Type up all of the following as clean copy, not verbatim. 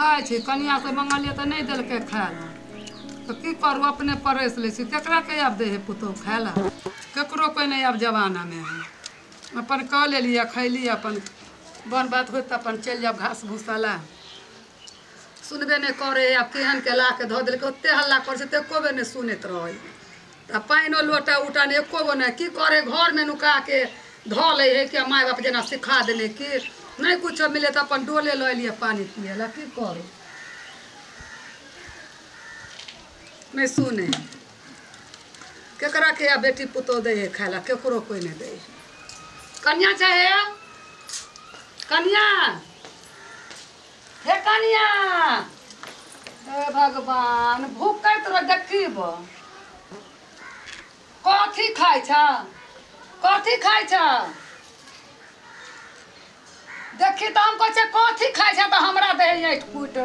खाए छी कनिया से मंगलिए तो नहीं दिल के खाए तो की करू अपने परस ले छी केकरा के अब दे है पुतो खाए ला केकरो कोई नहीं अब जमाना में है अपन कह ले लिया खैली अपन बन बात हो तो अपन चल जाब घास भूसा ला सुनबे नहीं करे अब केहन के ला के धो दिल के ओते हल्ला कर से एको बे नहीं सुनत रहे तब पाइनो लोटा उटा नहीं एको गो नहीं की करे घर में नुका के धो ले है कि माय बाप जना सिखा दिले कि नहीं कुछ मिले तो अपन डोले लो लिए पानी पिए ला की करे नहीं सुने केकरा के बेटी पुतो दे है खाए ला केकरो कोई नहीं दे कन्या चाहे कन्या हे कन्या हे भगवान भूख तो देखीब कथी खाए छ कथी खाए छ देखी तो हम कहे कथी खाए छ तो हमरा दे ऐठ कूट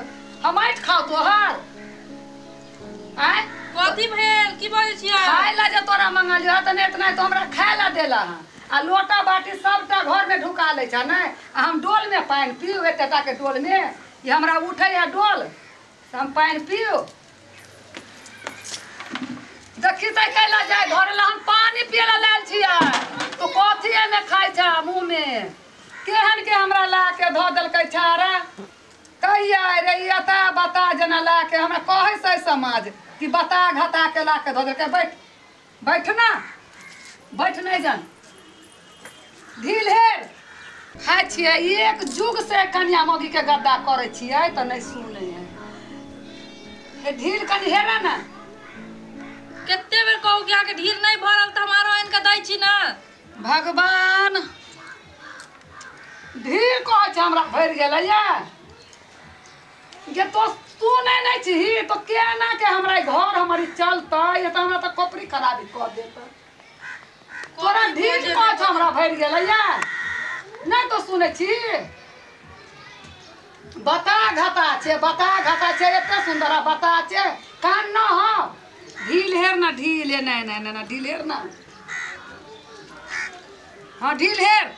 हम ऐठ खाओ तोहर आय कथी भेल की बोलै छियै खाए ला जे तोरा मंगलियो त नहीं इतना तो हमरा खाए ला देला आ लोटा बाटी सबटा घर में ढुका ले छ नहीं हम डोल में पानी पीऊ एटा के डोल में ये हमरा उठे या डोल हम पानी पीऊ देखी तो कैला जाए घर ला हम पानी पिए ला लाल छिया तो कथी में खाई छ मुंह में केहन के हमरा ला के धो दल के छारा कहिया रे यता बता जना ला के हमरा कहे से समाज कि बता घटा के ला के धो दल के बैठ बैठ ना बैठ नहीं जान ढील हेर खाए छिए एक जुग से कन्या मोगी के गद्दा करे छिए तो नहीं सुने है हे ढील कनी हेरा ना केते बेर कहू कि आके ढील नहीं भरल त हमारो इनका दै छी ना भगवान ढील कह छ हमरा भर गेल या ये तो तू नहीं छी तो केना के हमरा घर हमारी चलता ये तो हमरा तो खोपड़ी खराबी कर देता तोरा ढील कह छ हमरा भर गेल या नहीं तो सुने छी बता घाटा छे एते सुंदर बता छे कान न हो ढील हेर ना ढील है नहीं ढील हेर ना हाँ ढील हेर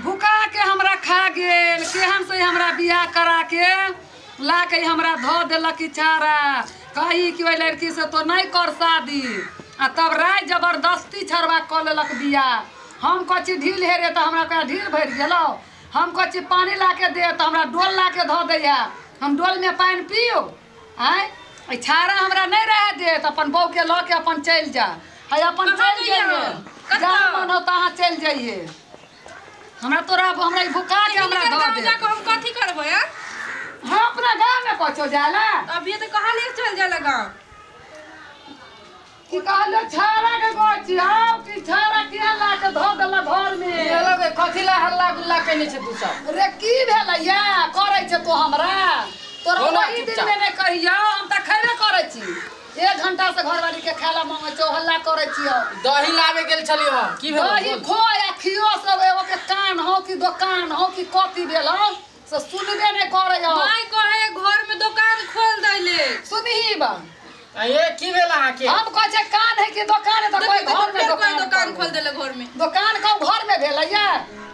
भूखा के हमरा खा गेल केहन से हमरा बियाह करा के ला के हमरा धो देलक चारा कही कि ओई लड़की से तो नहीं कर शादी आ तब राय जबरदस्ती छरवा कर लेलक बियाह हम कची ढील हेरे तो हमरा कहे ढील भर गेलो हम कची पानी ला के दे तो हमरा डोल ला के धो दैया हम डोल में पानी पियो आय छारा हमरा नहीं रह दे तो अपन बहू के ल के अपन चल जा है अपन चल जाइए जहाँ मन हो तहाँ चल जाइए हमरा तोरा हमरा भूखा के हमरा धो दे हम कथी करबो यार हम अपना गांव में कछो जाला अभी तो कहां ले चल जाला गांव कि कहले छारा के गोची आओ कि छारा के ला के धो देला घर में ये लोग कथी ला हल्ला गुल्ला कइने छ तू सब रे की भेलैया करे छ तो हमरा तोरा वही दिन में नहीं कहियो हम त खैबे करे छी 1 घंटा से घरवाली के खाला मांगे छो हल्ला करे छियो दही लावे गेल छलियो हम की भेल दही खोया खियो सब एगो के कान हो कि दुकान हो कि कथी भेल से सुनबे नहीं करे हो माय कहे घर में दुकान खोल दैले सुनही बा ये की भेल अहाँ के हम कह छे कान है कि दुकान है तो कोई घर में दुकान खोल देले घर में दुकान कब घर में भेलैया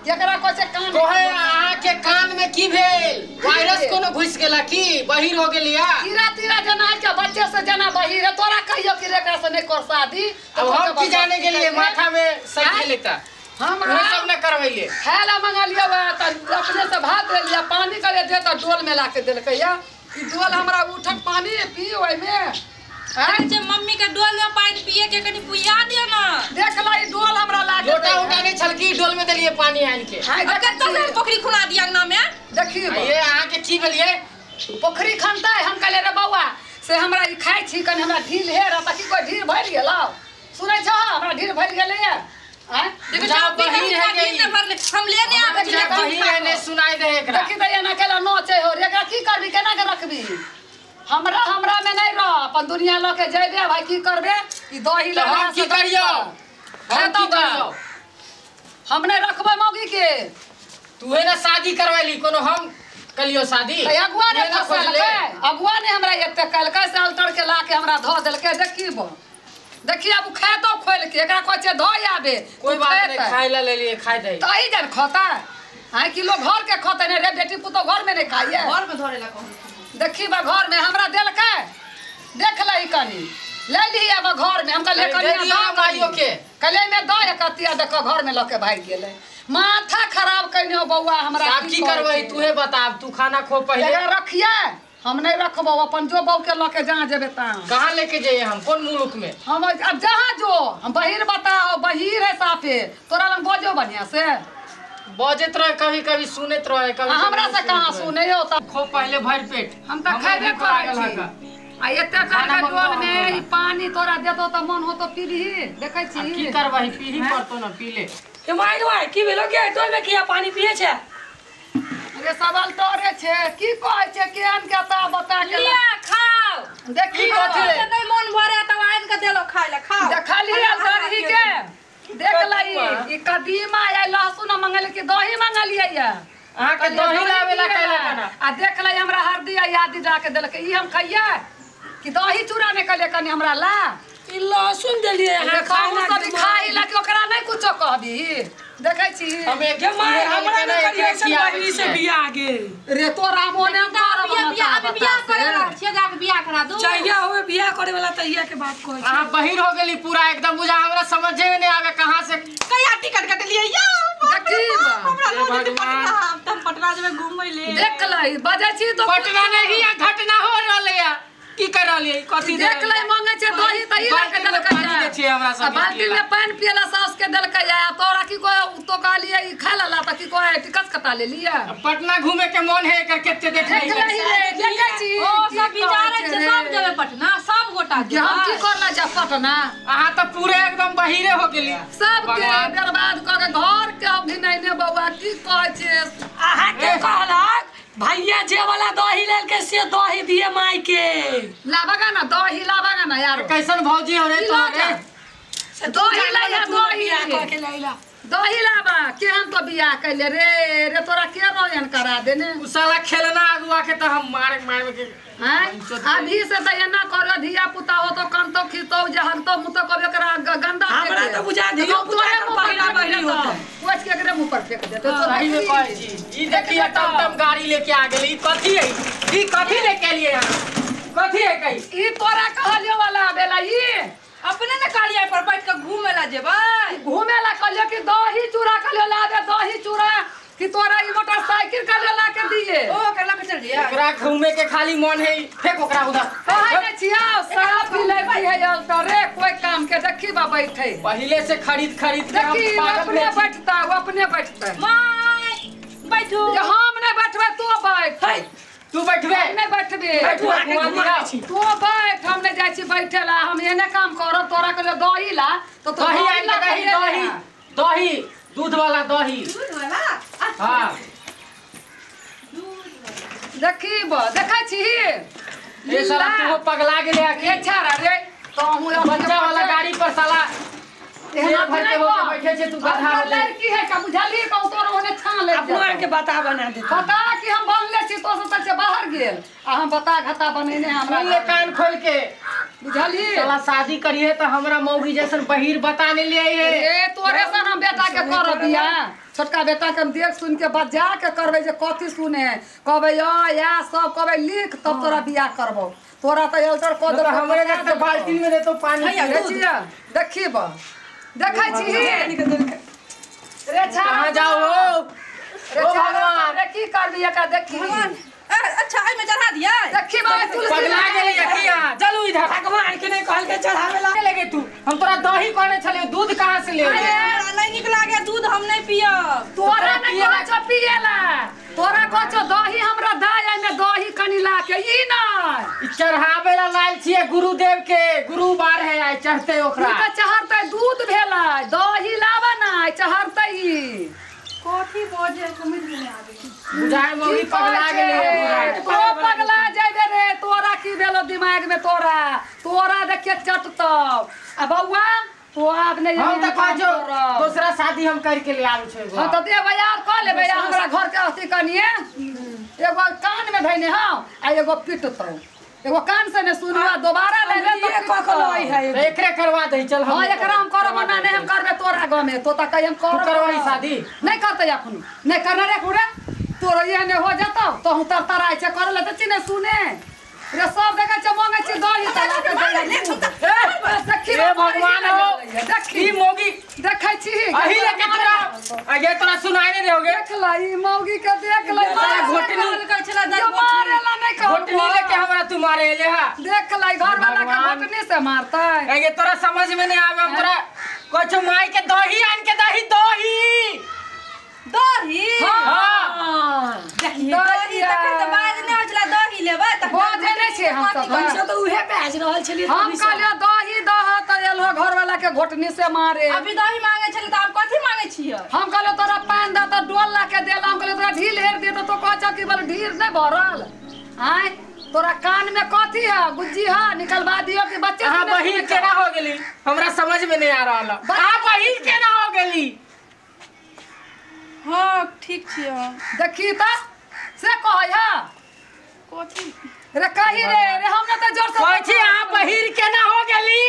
केकरा कह छे कान कोहे अहाँ के कान में की भेल वायरस कोनो घुस गेला की बहिर हो गेलिया तीरा तीरा जना के बच्चे से जना बहिर है तोरा कहियो कि रेकरा से नहीं कर शादी अब हम की जाने के लिए माथा में सही लेता हमरा सब न करवैले खाला मंगा लिया त अपने से भात ले लिया पानी करे दे त डोल में ला के देलकै या कि डोल हमरा उठक पानी पी ओइ में अरे जे मम्मी के डोल में पानी पिए के कनी पुया दियो ना देख ला ई डोल हमरा ला के लोटा उठाने छलकी डोल में देलिए पानी आन के कत्ता से पोखरी खुना दिया अंगना में देखी ये अहाँ के की भेलिए पोखरी खनता है हम कहले रे बौआ से हमरा ई खाइ छी कनी हमरा ढील हे रह त की कोई ढील भर गेलौ सुनै छ हमरा ढील भर गेलै या देखो जाओ बहिन है के हम लेने आबै छी बहिन है ने सुनाई दे एकरा देखी दैया ना केला नोचे हो एकरा की करबी केना के रखबी हमरा में नहीं रह अपन दुनिया ल के जइबे भाई की करबे ई दही ले हम की करियो हम नहीं रखबे मौगी के तू है ना शादी करवैली कोनो हम कलियो शादी अगुआ ने फसल ले अगुआ ने हमरा एते कलकै से अल्टर के ला के हमरा धो देलकै देखीबो देखी अब खातो खोल के एकरा कहै छै धो आबे कोई बात नहीं खाइ ला ले लिए खाइ दे तही जन खाता हां किलो घर के खते ने रे बेटी पुतो घर में नहीं खाइए घर में धरे ला कहू देखी बा घर में हमरा देल के देख लई कनी ले ली अब घर में हमका ले कनी माइयो के कले में दह कतिया देखो घर में लके भाग गेले माथा खराब कइने बउआ हमरा साहब की करबई तूहे बता तू खाना खो पहले रखिए हम नहीं रखबो अपन जो बहू के लके जहाँ जेबे ता कहाँ लेके जाइए हम कौन मुल्क में हम अब जहाँ जो हम बहिर बताओ बहिर है साफे तोरा लंग बोझो बढ़िया से बजत रहे कभी कभी सुनत रहे कभी हमरा से कहाँ सुने हो तब खो पहले भर पेट हम तो खाइबे करै छी आ एते खाना डोल में ई पानी तोरा देतो त मन हो तो पीली देखै छी की करबही पीही पड़तो न पी ले के माय की भेलो के डोल में किया पानी पिए छे अरे सवाल तोरे छे की कहै छे केहन के ता बता के लिया खाओ देखी कथि नहीं मन भरे त आइन के देलो खाइ ले खाओ देखली दही के देख लई ई कदीमा या लहसुन मंगल के दही मंगलिए या अहाँ के दही लावेला कैला कना आ देख लई हमरा हरदी आ यादी जाके देलके ई हम खइया कि दही चूड़ा ने कले कनी हमरा ला ई लहसुन देलिए अरे खाना सब खाई ला कि ओकरा नहीं कुछो कहबी देखै छी हम एक के माय हमरा ने करिए से बहिनी से बियाह गे रे तोरा मोने कर बियाह करे वाला छे जाके बियाह करा दू चाहिए होवे बियाह करे वाला तैया के बात कहै अहाँ बहिर हो गेली पूरा एकदम बुझा हमरा समझे में नहीं आवे कहाँ से कया टिकट कट लिए या देखी हमरा लोग पटना तुम पटना जेबे घूमै ले देख लई बजे छी तो पटना नहीं है घटना हो रहले है की कर रहले कथि देख लई मांगे छे दही त ई लके देलकै पानी दे छे हमरा सब बाल्टी में पानी पियला सास के देलकै या तोरा की कोई तो कहलिए ई खा ला त की कोई टिकस कटा ले लिया पटना घूमे के मन है एकर केते देख देख लई रे देखै छी ओ सब विचारे छे सब जेबे पटना सब गोटा कि हम की करला जा पटना अहाँ तो पूरे एकदम बहिरे हो गेली सब के बर्बाद क के घर के अभी नहीं ने बउआ की कहै छे आहा के कहलक भैया जे वाला दही लेल के से दही दिए माई के लाबगा ना दही लाबगा ना यार कैसन भौजी हो रे तोरे दही ला या दही कह के लैला दही लाबा केहन तो बियाह कैले रे रे तोरा के रोयन करा देने उ साला खेलना अगुआ के तो हम मार के हैं अभी से त एना करो धिया पुता हो तो कम तो खितो जहन तो मुंह तो कबे करा गंदा हमरा तो बुझा दियो तोरे मुंह पर पहिला बहिनी होता पूछ के एकरे मुंह पर फेंक देते तो सही में कहै छी ई देखिए टमटम गाड़ी लेके आ गेली कथि है ई कथि लेके लिए कथि है कई ई तोरा कहलियो वाला बेला ई अपने ने कालिया पर बैठ के घूमे ला जेबे घूमे ला कहलियो कि दही चूड़ा कहलियो ला दे दही चूड़ा कि तोरा ई मोटरसाइकिल कहलियो ला के दिए ओ केला के चल दिया एकरा घूमे के खाली मन है फेंक ओकरा उधर कहै ने छिया साफ भी ले है रे कोई काम के देखी बा बैठे पहले से खरीद के हम देखी पागल अपने में बैठता वो अपने बैठता माय बैठो जे हम नहीं बैठबे तो बैठ है तू बैठबे हम नहीं बैठबे बैठू आके घुमा छी तू बैठ हम नहीं जाई छी बैठे ला हम एने काम करब तोरा के दही ला तो दही आई ला दही दही दही दूध वाला दही दूध वाला हां देखी ब देखै छी ये साला तू पगला गेले के छाड़ा रे तो हूं बच्चा वाला गाड़ी पर साला एना भर के होके बैठे छे तू गधा हो ले लड़की है का बुझाली का तोर ओने छान ले अपना के बता बना दे बता कि हम बनले छी तो से बाहर गेल आ हम बता घाटा बनेने हमरा ये कान खोल के बुझाली साला शादी करिए तो हमरा मौगी जैसन बहिर बताने ले आई है ए तोरे से हम बेटा के कर दिया छोटका बेटा के हम देख सुन के बजा के करबे जे कथि सुने कहबे या सब कहबे लिख तब तोरा बियाह करबो तोरा तो एल्टर को दे हमरे जैसे बाल्टी में दे तो पानी देखी बा देखै छी रे छा कहां जाओ रे भगवान रे की कर दिया का देखी अच्छा आई में चढ़ा दिया देखी बा तुलसी पगला गेली किया चलू इधर भगवान के नहीं कहल के चढ़ावे ला लगे तू हम तोरा दही कहने छले दूध कहां से ले अरे नहीं निकला गया दूध हम नहीं पियब तोरा नहीं कोचो पिएला तोरा कोचो दही हमरा दाय में दही कनी ला के ई नहीं चढ़ावे ला लाल छिए गुरुदेव के गुरुवार है आइ चढ़ते ओकरा त चढ़ते दूध भेला दही लावा ना चढ़ते ई कॉफी बोझे समझ में नहीं आवे बुझाए मौगी पगला गेली तो पगला जाबे रे तोरा की भेलो दिमाग में तोरा देखिए चटतो आ बौआ तो आप नहीं हम त काजो दूसरा शादी हम करके ले आबै छै हां त देबे यार क लेबे हमरा घर के अथी कनिए एगो कान में धइने हां आ एगो पिटतो एगो कान से ने सुनवा दोबारा ले ले तो कखलोई है एकरे करवा दे चल हां एकरा हम करब ना नहीं हम करबे तोरा गांव में तो तक हम करब करवाई शादी नहीं करते अपन नहीं करना रे खुड़े तोरा ये ने हो जाता तो हम तरतराई छे कर ले त चिने सुने रे सब देखा छ मांगे छी दही तला के दे देखी हे भगवान हो देखी ई मोगी देखै छी अही लेके तोरा ये तोरा सुनाई नहीं देओगे देख लाई मौगी के देख लाई घोटनी कहै छला मारे ला नहीं कहू घोटनी लेके हमरा तू मारे ले हा देख लाई घर वाला के घोटनी से मारता है ये तोरा समझ में नहीं आवे हम तोरा कुछ माई के दही आन के दही दही हां दही तखन त बाज नै होचला दही लेबा त बोझे नहीं छे हम सब पैसा तो उहे बेच रहल छलिए हम कहलियो दही दह त एलो घर वाला के घोटनी से मारे अभी दही मांगे छले त आप कथि मांगे छियै हम कहलो तोरा पान द त डोल ला के देला हम कहलो तोरा ढील हेर दे तो कहछ कि बोल ढील नहीं भरल आय तोरा कान में कथी है गुज्जी है निकलवा दियो कि बच्चे हां बहिर केना हो गेली हमरा समझ में नहीं आ रहल आ बहिर केना हो गेली हां ठीक छियै देखी त से कहै है कथि रे कही रे हमने तो जोर से कहै छी आ बहिर केना हो गेली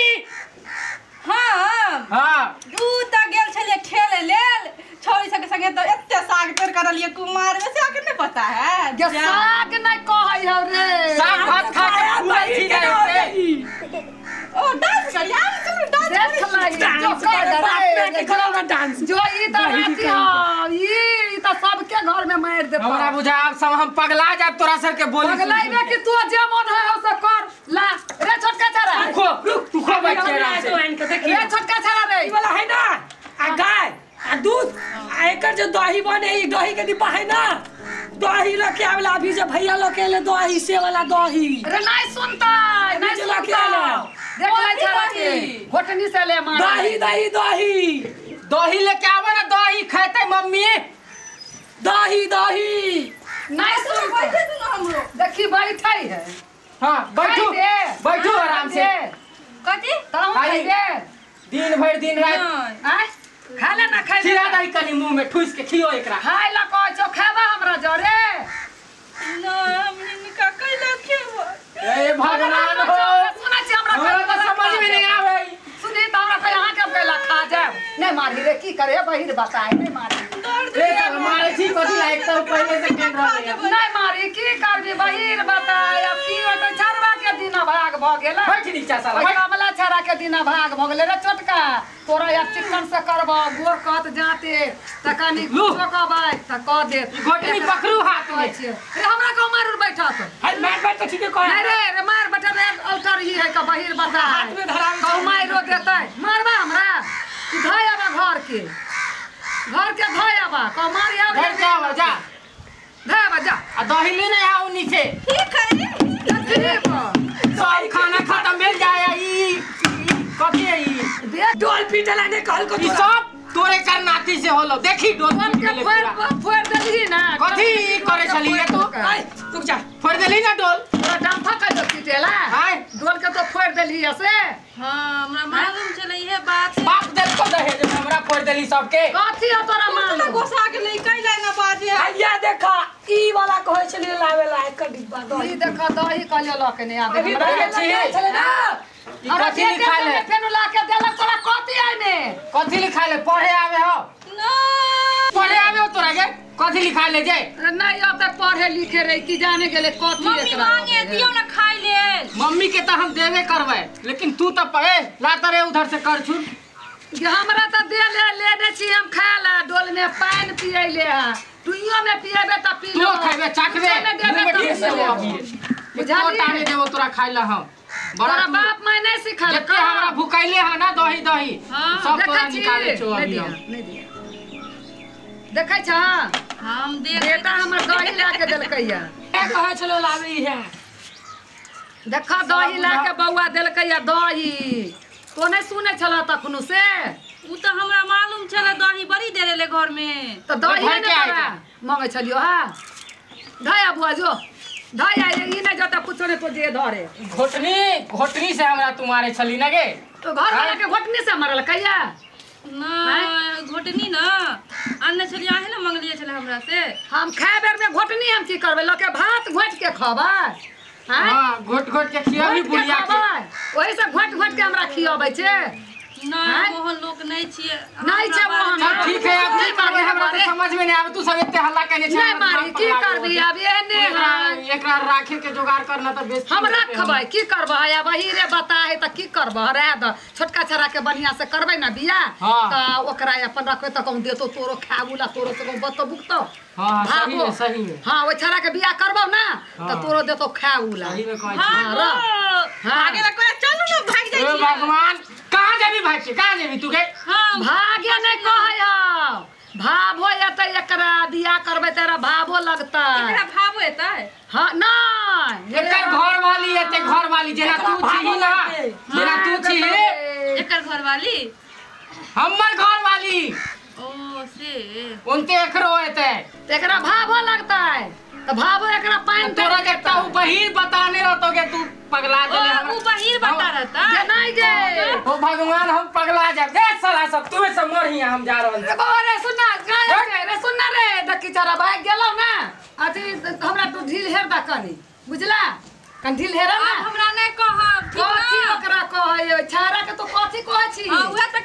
हां हां दू त गेल छलिए खेले लेल छोरी सबके संगे तो एते साग पेड़ करलिए कुमार में से आके नहीं पता है के साग नहीं कहै है रे साग भात खा के पूरा छी गए ओ डांस कर यार तुम डांस देख लाई जो कर बाप में के करोगा डांस जो ई दराती है ई त सबके घर में मार दे हमरा बुझा अब सब हम पगला जाब तोरा सर के बोली पगलाई में कि तू जे मन है ओ सब कर ला रे छोटका छारा तू खो बच्चे आराम से रे छोटका छारा रे ई वाला है ना आ गाय आ दूध आ एकर जो दही बने ई दही के डिब्बा है ना दही लेके आवेला अभी जे भैया लेके ले दही से वाला दही रे नहीं सुनता नहीं चला के सुनता आला। देख लाई छारा के घोटनी से ले मार दही दही दही दही लेके आवे ना दही खाते मम्मी दही दही नहीं सुनता बैठे तू ना हमरो देखी बैठै है हां बैठो खाई दे, बैठो खाई आराम दे। से कथि ताऊ खाई। खाई दे दिन भर दिन रात नहीं आय खा ले ना खाई खिला दही कनी मुंह में ठूस के खियो एकरा खाई ला कहै छौ खाबा हमरा जरे ना हमनी का कैला खेबो ए भगवान हो सुनै छी हमरा हमरा तो समझ में नहीं आवे सुनी त हमरा कह अहाँ के कैला खा जाब नहीं मारी रे की करे बहिर बताए नहीं मारी रे हमारे ठीक होती लाइक तो पहले से केन रहे नहीं मारी की करबी बहिर बताए अब की होतै छरवा के दिन भाग भ गेला बैठ नीचा साला ओइ कमला छरा के दिन भाग भ गेले रे छोटका तोरा या चिकन से करब गोर कहत जाते त कनी कुछो कहबै त कह दे घोटनी पकड़ू हाथ में रे हमरा को मार बैठत है मार बैठ तो ठीक है नहीं रे मार बेटा रे अल्टर ही है का बहिर बता हाथ में धरा के कौ मारो देतै मारबा हमरा तू धाय आबा घर के धाय आबा कौ मार आबा घर जाओ जा धाय आबा जा आ दही ले नहीं आओ नीचे ठीक है सब खाना खत्म मिल जाए ई कथी है ई देख डोल पीटला ने कहल को ई सब तोरे कर नाती से होलो देखी डोल हम के मिले पूरा फोड़ देली ना कथी ई करे छलिए तू आई रुक जा फोड़ देली ना डोल तोरा डंफा का जो पीटेला हाय डोल के तो फोड़ देली ऐसे हां हमरा मालूम छले इहे बात बाप देल को दहेज में हमरा फोड़ देली सबके कथी हो तोरा तो मालूम गोसा के ले कैला ना बाजे भैया देखा ई वाला कहै छलिए लावेला एक डिब्बा दही ई देख दही कहले ल के नहीं आबे अभी हमरा भैया छी। चले ना ई कथी लिखा ले फेनु ला के देलक तोरा कथी आइ में कथी लिखा ले पढ़े आवे हो ना पढ़े आवे हो तोरा के कथी लिखा ले जे नहीं अब तक पढ़े लिखे रही कि जाने गेले कथी मम्मी एकरा मांगे दियो ना खाई ले मम्मी के तो हम देवे करवे लेकिन तू तो पढ़े लाता रे उधर से कर छू हमरा त दे ले दे छी हम खा ला डोल में पानी पियै ले तुइयो में पिएबे त पी तू लो खाइबे चाटबे देबे मुंह में त ठेस पी देबो लो। अभी बुझाली? बुझाली ताने देबो तोरा खाइ ला हम बड़ा तोरा तू- बाप माय नहीं सिखल जते हमरा भुकाइले है ना दही दही हाँ, सब तोरा देखै छी निकाले छो नहीं अभी दिया हम नहीं दिया देखै छ हम देख बेटा हमर दही ला के देलकै या ए कहै छलो लावे है देख दही ला के बौआ देलकै या दही तो नहीं सुने छला तखनु से उ तो हमरा मालूम छले दही बड़ी देरे ले घर में तो दही घर ने के तोरा आइका। मांगे छलियो हा धया बुआ जो धया ई नहीं जता कुछो ने तो जे धरे घोटनी से हमरा तुम्हारे छली ना गे तो घर वाला के घोटनी से मरल कैया ना घोटनी ना अन्ने छलिया है ना मंगलिए छले हमरा से हम खाए बेर में घोटनी हम की करबे लके भात घोट के खबै हां घोट घोट के खियाबी बुढ़िया के ओही से घोट घोट के हमरा खियाबै छे ना मोहन लोग नहीं छिए नहीं छे मोहन चल ठीक है अब नहीं मारे हमरा तो समझ में नहीं आवे तू सब इत्ते हल्ला कहने छे नहीं मारी की करबी अब एने है एकरा राखे के जुगाड़ करना तो बेस हम रखबै की करबै या वही रे बताए त की करबै रह द छोटका छरा के बढ़िया से करबै ना बिया त ओकरा अपन रखबै त कहूं देतो तोरो खाबुला तोरो से कहूं बत बुकतो हां सही में हां ओ छरा के बिया करबौ ना त तोरो देतो खाबुला सही में कहै हां आगे ला कोई चलू ना भाग जाई ए भगवान कहां जेबी भाग छी कहां जेबी तू के हां भागे नहीं कहै भाभो एतै एकरा बिया करबै तेरा भाभो लगतै एकरा भाव हेतै हां नहीं एकर घर वाली एते घर वाली जेना तू छी ना जेना तू छी एकर घर वाली हमर घर वाली ओ से उनते एकरो एते एकरा भाभो लगतै त भाभो एकरा पानी तोरा जत्ता उ बहिर बताने रहतो के तू पगला देले ओ उ बहिर बता रहता जे नहीं गे ओ भगवान हम पगला जा दे साला सब तू से मरहिया हम जा रहल छी रे सुनना रे सुनना रे दकी चारा भाग गेलौ ना अथी हमरा तू ढील हेर दा कनी बुझला कन ढील हेर ना हमरा नहीं कहब ठीक कथी ना ओकरा कहै छारा के तो कथी कहै छी हां उहे त